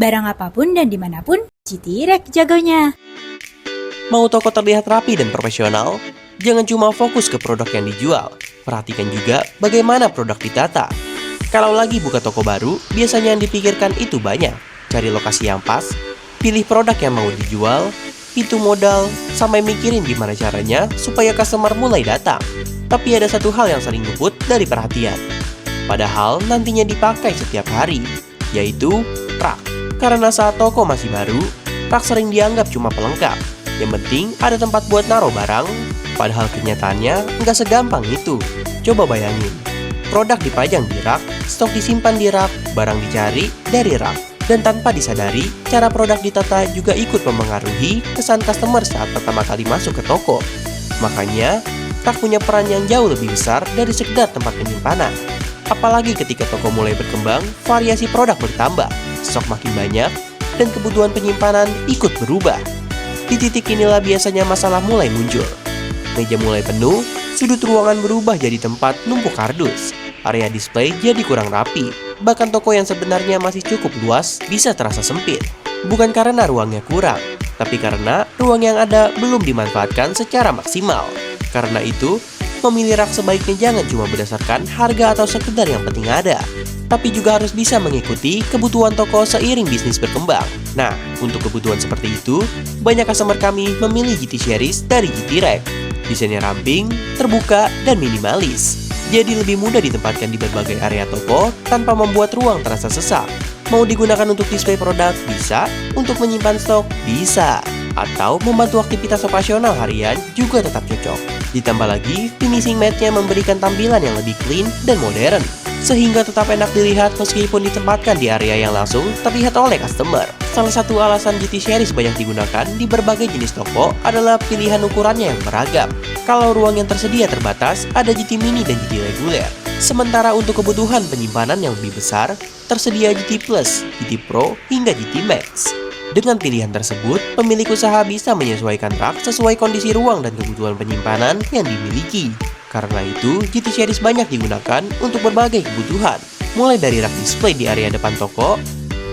Barang apapun dan dimanapun, Citirek jagonya. Mau toko terlihat rapi dan profesional? Jangan cuma fokus ke produk yang dijual, perhatikan juga bagaimana produk ditata. Kalau lagi buka toko baru, biasanya yang dipikirkan itu banyak. Cari lokasi yang pas, pilih produk yang mau dijual, hitung modal, sampai mikirin gimana caranya supaya customer mulai datang. Tapi ada satu hal yang sering luput dari perhatian. Padahal nantinya dipakai setiap hari, yaitu rak. Karena saat toko masih baru, rak sering dianggap cuma pelengkap. Yang penting ada tempat buat naruh barang, padahal kenyataannya nggak segampang itu. Coba bayangin, produk dipajang di rak, stok disimpan di rak, barang dicari dari rak. Dan tanpa disadari, cara produk ditata juga ikut mempengaruhi kesan customer saat pertama kali masuk ke toko. Makanya, rak punya peran yang jauh lebih besar dari sekedar tempat penyimpanan. Apalagi ketika toko mulai berkembang, variasi produk bertambah, stok makin banyak, dan kebutuhan penyimpanan ikut berubah. Di titik inilah biasanya masalah mulai muncul. Meja mulai penuh, sudut ruangan berubah jadi tempat numpuk kardus. Area display jadi kurang rapi, bahkan toko yang sebenarnya masih cukup luas bisa terasa sempit. Bukan karena ruangnya kurang, tapi karena ruang yang ada belum dimanfaatkan secara maksimal. Karena itu, memilih rak sebaiknya jangan cuma berdasarkan harga atau sekedar yang penting ada, tapi juga harus bisa mengikuti kebutuhan toko seiring bisnis berkembang. Nah, untuk kebutuhan seperti itu, banyak customer kami memilih GT Series dari Citirek. Desainnya ramping, terbuka, dan minimalis. Jadi lebih mudah ditempatkan di berbagai area toko tanpa membuat ruang terasa sesak. Mau digunakan untuk display produk? Bisa. Untuk menyimpan stok? Bisa. Atau membantu aktivitas operasional harian juga tetap cocok. Ditambah lagi, finishing matte-nya memberikan tampilan yang lebih clean dan modern, sehingga tetap enak dilihat meskipun ditempatkan di area yang langsung terlihat oleh customer. Salah satu alasan GT Series banyak digunakan di berbagai jenis toko adalah pilihan ukurannya yang beragam. Kalau ruang yang tersedia terbatas, ada GT Mini dan GT reguler. Sementara untuk kebutuhan penyimpanan yang lebih besar, tersedia GT Plus, GT Pro, hingga GT Max. Dengan pilihan tersebut, pemilik usaha bisa menyesuaikan rak sesuai kondisi ruang dan kebutuhan penyimpanan yang dimiliki. Karena itu, GT Series banyak digunakan untuk berbagai kebutuhan, mulai dari rak display di area depan toko,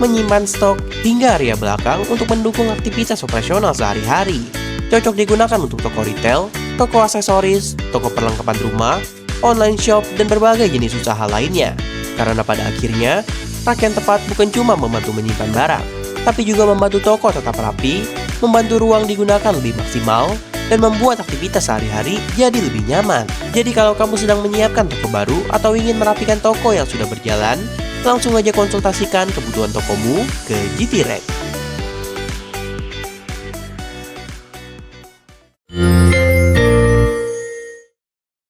menyimpan stok, hingga area belakang untuk mendukung aktivitas operasional sehari-hari. Cocok digunakan untuk toko retail, toko aksesoris, toko perlengkapan rumah, online shop, dan berbagai jenis usaha lainnya. Karena pada akhirnya, rak yang tepat bukan cuma membantu menyimpan barang, tapi juga membantu toko tetap rapi, membantu ruang digunakan lebih maksimal, dan membuat aktivitas sehari-hari jadi lebih nyaman. Jadi kalau kamu sedang menyiapkan toko baru atau ingin merapikan toko yang sudah berjalan, langsung aja konsultasikan kebutuhan tokomu ke Citirek.